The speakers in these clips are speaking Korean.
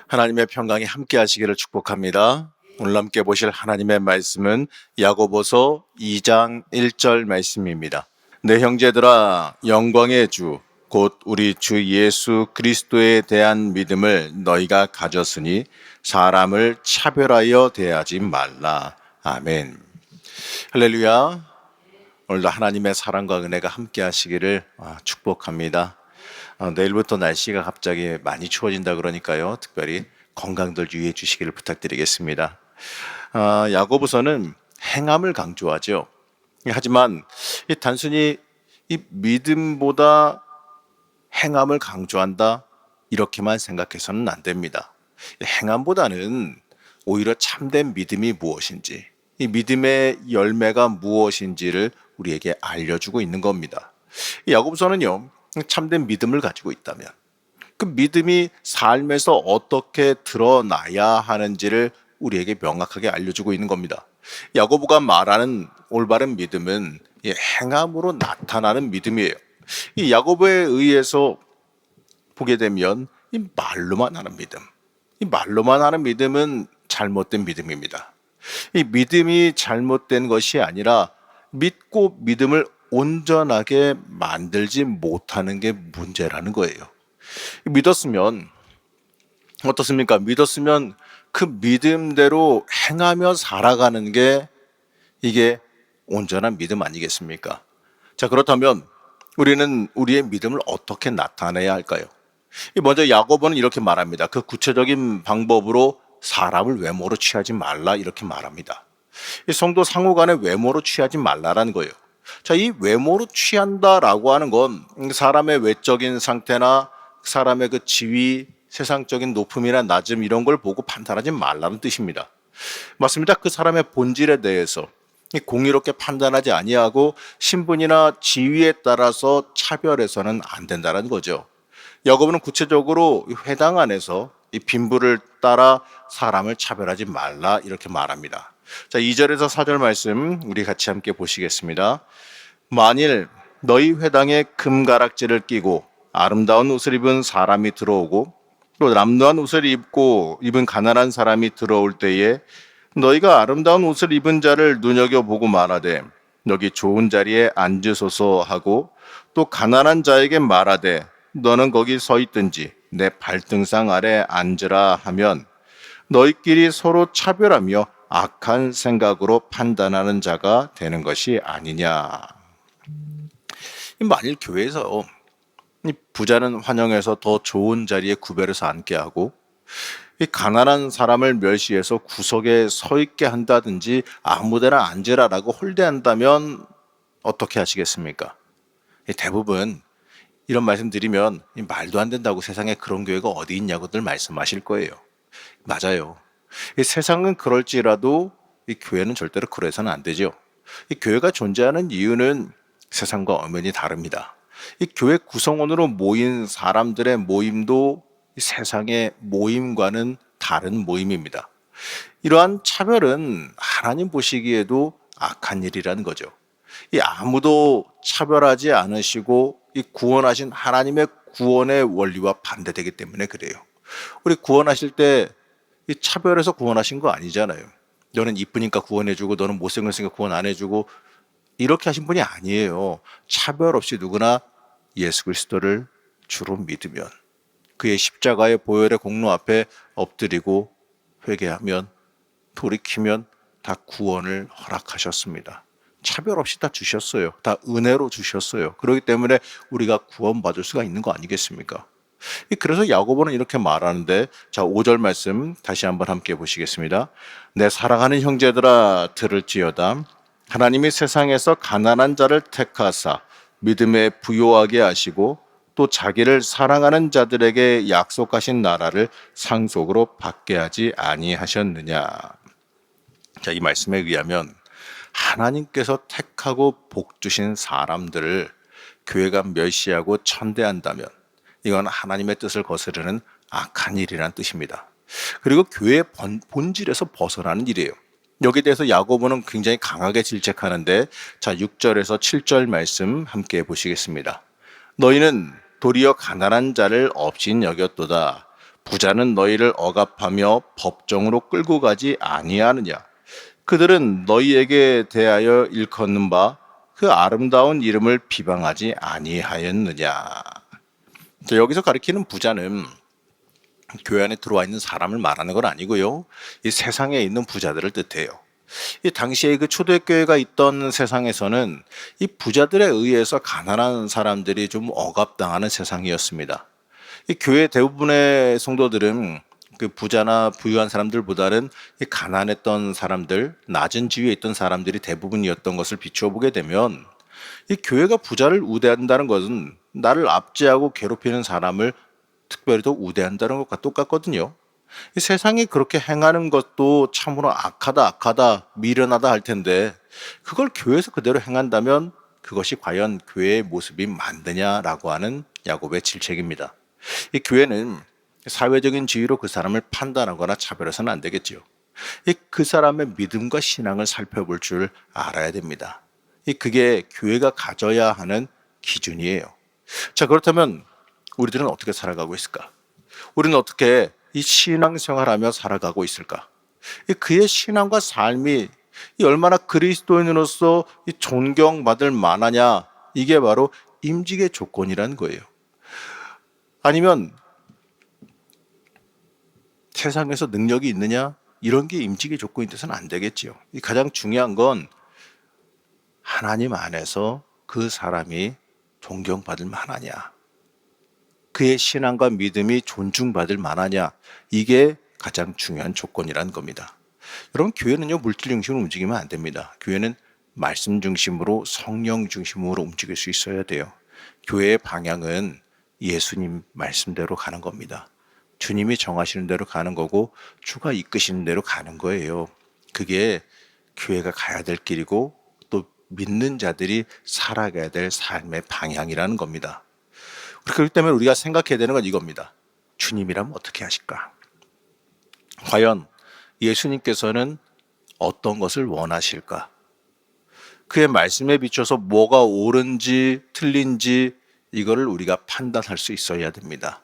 하나님의 평강이 함께 하시기를 축복합니다. 오늘 함께 보실 하나님의 말씀은 야고보서 2장 1절 말씀입니다. 내 형제들아, 영광의 주 곧 우리 주 예수 그리스도에 대한 믿음을 너희가 가졌으니 사람을 차별하여 대하지 말라. 아멘. 할렐루야. 오늘도 하나님의 사랑과 은혜가 함께 하시기를 축복합니다. 내일부터 날씨가 갑자기 많이 추워진다 그러니까요. 특별히 건강들 유의해 주시기를 부탁드리겠습니다. 야고보서는 행함을 강조하죠. 하지만 단순히 이 믿음보다 행함을 강조한다 이렇게만 생각해서는 안 됩니다. 행함보다는 오히려 참된 믿음이 무엇인지, 이 믿음의 열매가 무엇인지를 우리에게 알려주고 있는 겁니다. 야고보서는요, 참된 믿음을 가지고 있다면 그 믿음이 삶에서 어떻게 드러나야 하는지를 우리에게 명확하게 알려주고 있는 겁니다. 야고보가 말하는 올바른 믿음은 행함으로 나타나는 믿음이에요. 이 야고보에 의해서 보게 되면 이 말로만 하는 믿음, 이 말로만 하는 믿음은 잘못된 믿음입니다. 이 믿음이 잘못된 것이 아니라 믿고 믿음을 온전하게 만들지 못하는 게 문제라는 거예요. 믿었으면 어떻습니까? 믿었으면 그 믿음대로 행하며 살아가는 게 이게 온전한 믿음 아니겠습니까? 자, 그렇다면 우리는 우리의 믿음을 어떻게 나타내야 할까요? 먼저 야고보는 이렇게 말합니다. 그 구체적인 방법으로 사람을 외모로 취하지 말라 이렇게 말합니다. 이 성도 상호 간에 외모로 취하지 말라라는 거예요. 자, 이 외모로 취한다라고 하는 건 사람의 외적인 상태나 사람의 그 지위, 세상적인 높음이나 낮음 이런 걸 보고 판단하지 말라는 뜻입니다. 맞습니다. 그 사람의 본질에 대해서 공의롭게 판단하지 아니하고 신분이나 지위에 따라서 차별해서는 안 된다는 거죠. 야고보는 구체적으로 회당 안에서 이 빈부를 따라 사람을 차별하지 말라 이렇게 말합니다. 자, 2절에서 4절 말씀 우리 같이 함께 보시겠습니다. 만일 너희 회당에 금가락지를 끼고 아름다운 옷을 입은 사람이 들어오고 또 남루한 옷을 입은 가난한 사람이 들어올 때에 너희가 아름다운 옷을 입은 자를 눈여겨보고 말하되 여기 좋은 자리에 앉으소서 하고 또 가난한 자에게 말하되 너는 거기 서 있든지 내 발등상 아래 앉으라 하면 너희끼리 서로 차별하며 악한 생각으로 판단하는 자가 되는 것이 아니냐. 만일 교회에서 부자는 환영해서 더 좋은 자리에 구별해서 앉게 하고 이 가난한 사람을 멸시해서 구석에 서 있게 한다든지 아무데나 앉으라라고 홀대한다면 어떻게 하시겠습니까? 대부분 이런 말씀 드리면 말도 안 된다고 세상에 그런 교회가 어디 있냐고들 말씀하실 거예요. 맞아요. 이 세상은 그럴지라도 이 교회는 절대로 그래서는 안 되죠. 이 교회가 존재하는 이유는 세상과 엄연히 다릅니다. 이 교회 구성원으로 모인 사람들의 모임도 이 세상의 모임과는 다른 모임입니다. 이러한 차별은 하나님 보시기에도 악한 일이라는 거죠. 이 아무도 차별하지 않으시고 이 구원하신 하나님의 구원의 원리와 반대되기 때문에 그래요. 우리 구원하실 때 이 차별해서 구원하신 거 아니잖아요. 너는 이쁘니까 구원해주고 너는 못생겼으니까 구원 안 해주고 이렇게 하신 분이 아니에요. 차별 없이 누구나 예수 그리스도를 주로 믿으면 그의 십자가의 보혈의 공로 앞에 엎드리고 회개하면 돌이키면 다 구원을 허락하셨습니다. 차별 없이 다 주셨어요. 다 은혜로 주셨어요. 그렇기 때문에 우리가 구원받을 수가 있는 거 아니겠습니까? 그래서 야고보는 이렇게 말하는데, 자, 5절 말씀 다시 한번 함께 보시겠습니다. 내 사랑하는 형제들아 들을지어다. 하나님이 세상에서 가난한 자를 택하사 믿음에 부요하게 하시고 또 자기를 사랑하는 자들에게 약속하신 나라를 상속으로 받게 하지 아니하셨느냐. 자, 이 말씀에 의하면 하나님께서 택하고 복 주신 사람들을 교회가 멸시하고 천대한다면 이건 하나님의 뜻을 거스르는 악한 일이라는 뜻입니다. 그리고 교회의 본질에서 벗어나는 일이에요. 여기에 대해서 야고보는 굉장히 강하게 질책하는데, 자, 6절에서 7절 말씀 함께 보시겠습니다. 너희는 도리어 가난한 자를 업신 여겼도다. 부자는 너희를 억압하며 법정으로 끌고 가지 아니하느냐. 그들은 너희에게 대하여 일컫는 바 그 아름다운 이름을 비방하지 아니하였느냐. 자, 여기서 가리키는 부자는 교회 안에 들어와 있는 사람을 말하는 건 아니고요. 이 세상에 있는 부자들을 뜻해요. 이 당시에 그 초대교회가 있던 세상에서는 이 부자들에 의해서 가난한 사람들이 좀 억압당하는 세상이었습니다. 이 교회 대부분의 성도들은 그 부자나 부유한 사람들보다는 이 가난했던 사람들, 낮은 지위에 있던 사람들이 대부분이었던 것을 비추어 보게 되면 이 교회가 부자를 우대한다는 것은 나를 압제하고 괴롭히는 사람을 특별히 더 우대한다는 것과 똑같거든요. 이 세상이 그렇게 행하는 것도 참으로 악하다, 미련하다 할 텐데 그걸 교회에서 그대로 행한다면 그것이 과연 교회의 모습이 맞느냐라고 하는 야곱의 질책입니다. 이 교회는 사회적인 지위로 그 사람을 판단하거나 차별해서는 안 되겠지요. 그 사람의 믿음과 신앙을 살펴볼 줄 알아야 됩니다. 그게 교회가 가져야 하는 기준이에요. 자, 그렇다면 우리들은 어떻게 살아가고 있을까? 우리는 어떻게 이 신앙생활하며 살아가고 있을까? 그의 신앙과 삶이 얼마나 그리스도인으로서 존경받을 만하냐, 이게 바로 임직의 조건이라는 거예요. 아니면 세상에서 능력이 있느냐? 이런 게 임직의 조건이 돼서는 안 되겠지요. 가장 중요한 건 하나님 안에서 그 사람이 존경받을 만하냐, 그의 신앙과 믿음이 존중받을 만하냐, 이게 가장 중요한 조건이라는 겁니다. 여러분, 교회는요 물질 중심으로 움직이면 안 됩니다. 교회는 말씀 중심으로, 성령 중심으로 움직일 수 있어야 돼요. 교회의 방향은 예수님 말씀대로 가는 겁니다. 주님이 정하시는 대로 가는 거고 주가 이끄시는 대로 가는 거예요. 그게 교회가 가야 될 길이고 또 믿는 자들이 살아가야 될 삶의 방향이라는 겁니다. 그렇기 때문에 우리가 생각해야 되는 건 이겁니다. 주님이라면 어떻게 하실까? 과연 예수님께서는 어떤 것을 원하실까? 그의 말씀에 비춰서 뭐가 옳은지 틀린지 이거를 우리가 판단할 수 있어야 됩니다.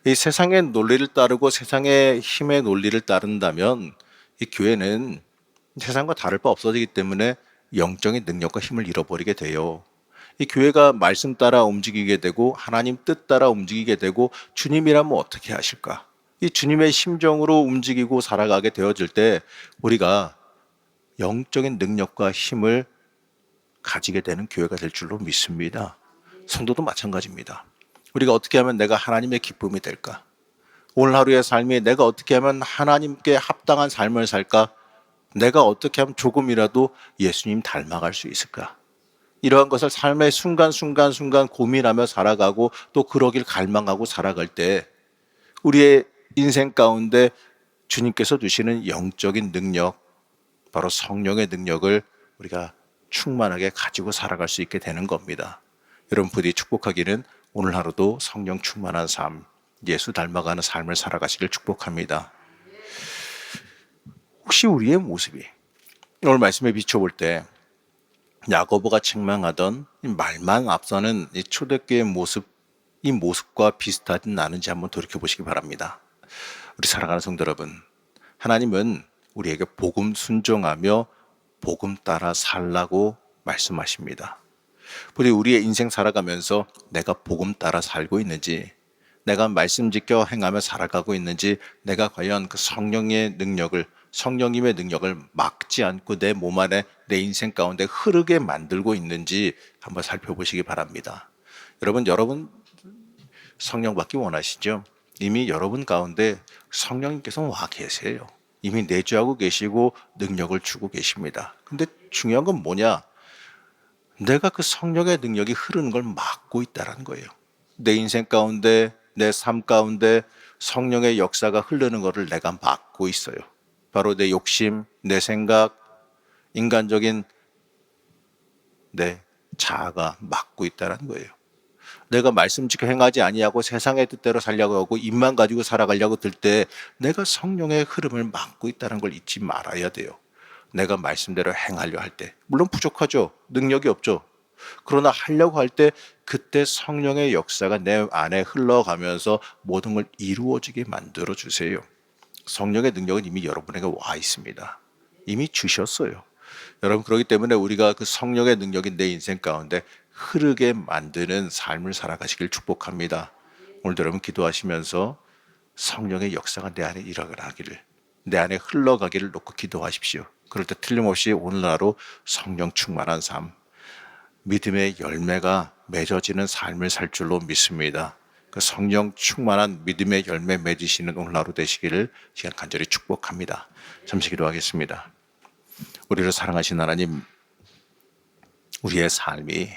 이 세상의 논리를 따르고 세상의 힘의 논리를 따른다면 이 교회는 세상과 다를 바 없어지기 때문에 영적인 능력과 힘을 잃어버리게 돼요. 이 교회가 말씀 따라 움직이게 되고 하나님 뜻 따라 움직이게 되고 주님이라면 어떻게 하실까? 이 주님의 심정으로 움직이고 살아가게 되어질 때 우리가 영적인 능력과 힘을 가지게 되는 교회가 될 줄로 믿습니다. 성도도 마찬가지입니다. 우리가 어떻게 하면 내가 하나님의 기쁨이 될까? 오늘 하루의 삶이 내가 어떻게 하면 하나님께 합당한 삶을 살까? 내가 어떻게 하면 조금이라도 예수님 닮아갈 수 있을까? 이러한 것을 삶의 순간순간 고민하며 살아가고 또 그러길 갈망하고 살아갈 때 우리의 인생 가운데 주님께서 주시는 영적인 능력, 바로 성령의 능력을 우리가 충만하게 가지고 살아갈 수 있게 되는 겁니다. 여러분 부디 축복하기는 오늘 하루도 성령 충만한 삶, 예수 닮아가는 삶을 살아가시길 축복합니다. 혹시 우리의 모습이 오늘 말씀에 비춰볼 때 야고보가 책망하던 말만 앞서는 이 초대교회의 모습, 이 모습과 비슷하진 않은지 한번 돌이켜보시기 바랍니다. 우리 사랑하는 성도 여러분, 하나님은 우리에게 복음 순종하며 복음 따라 살라고 말씀하십니다. 부디 우리의 인생 살아가면서 내가 복음 따라 살고 있는지, 내가 말씀 지켜 행하며 살아가고 있는지, 내가 과연 그 성령의 능력을, 성령님의 능력을 막지 않고 내 몸 안에, 내 인생 가운데 흐르게 만들고 있는지 한번 살펴보시기 바랍니다. 여러분 성령 받기 원하시죠? 이미 여러분 가운데 성령님께서 와 계세요. 이미 내주하고 계시고 능력을 주고 계십니다. 근데 중요한 건 뭐냐? 내가 그 성령의 능력이 흐르는 걸 막고 있다는 거예요. 내 인생 가운데, 내 삶 가운데 성령의 역사가 흐르는 것을 내가 막고 있어요. 바로 내 욕심, 내 생각, 인간적인 내 자아가 막고 있다는 거예요. 내가 말씀 지켜 행하지 아니하고 세상의 뜻대로 살려고 하고 입만 가지고 살아가려고 들 때 내가 성령의 흐름을 막고 있다는 걸 잊지 말아야 돼요. 내가 말씀대로 행하려 할 때, 물론 부족하죠. 능력이 없죠. 그러나 하려고 할 때 그때 성령의 역사가 내 안에 흘러가면서 모든 걸 이루어지게 만들어 주세요. 성령의 능력은 이미 여러분에게 와 있습니다. 이미 주셨어요. 여러분, 그렇기 때문에 우리가 그 성령의 능력이 내 인생 가운데 흐르게 만드는 삶을 살아가시길 축복합니다. 오늘도 여러분 기도하시면서 성령의 역사가 내 안에 일어나기를, 내 안에 흘러가기를 놓고 기도하십시오. 그럴 때 틀림없이 오늘 하루 성령 충만한 삶, 믿음의 열매가 맺어지는 삶을 살 줄로 믿습니다. 그 성령 충만한 믿음의 열매 맺으시는 오늘 하루 되시기를 시간 간절히 축복합니다. 잠시 기도하겠습니다. 우리를 사랑하신 하나님, 우리의 삶이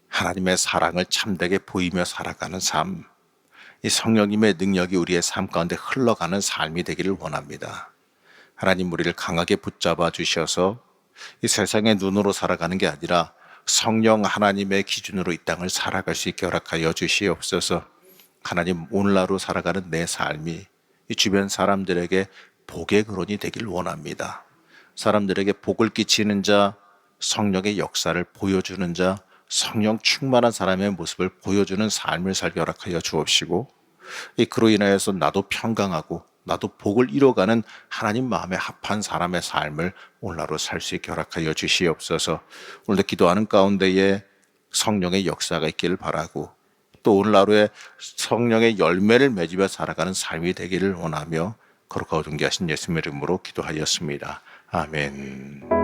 하나님의 사랑을 참되게 보이며 살아가는 삶, 이 성령님의 능력이 우리의 삶 가운데 흘러가는 삶이 되기를 원합니다. 하나님, 우리를 강하게 붙잡아 주셔서 이 세상의 눈으로 살아가는 게 아니라 성령 하나님의 기준으로 이 땅을 살아갈 수 있게 허락하여 주시옵소서. 하나님, 오늘 하루 살아가는 내 삶이 이 주변 사람들에게 복의 근원이 되길 원합니다. 사람들에게 복을 끼치는 자, 성령의 역사를 보여주는 자, 성령 충만한 사람의 모습을 보여주는 삶을 살게 허락하여 주옵시고, 그로 인하여서 나도 평강하고 나도 복을 이뤄가는 하나님 마음에 합한 사람의 삶을 오늘 하루 살 수 있게 허락하여 주시옵소서. 오늘도 기도하는 가운데에 성령의 역사가 있기를 바라고, 또 오늘 하루에 성령의 열매를 맺으며 살아가는 삶이 되기를 원하며 거룩하고 존귀하신 예수님의 이름으로 기도하였습니다. 아멘.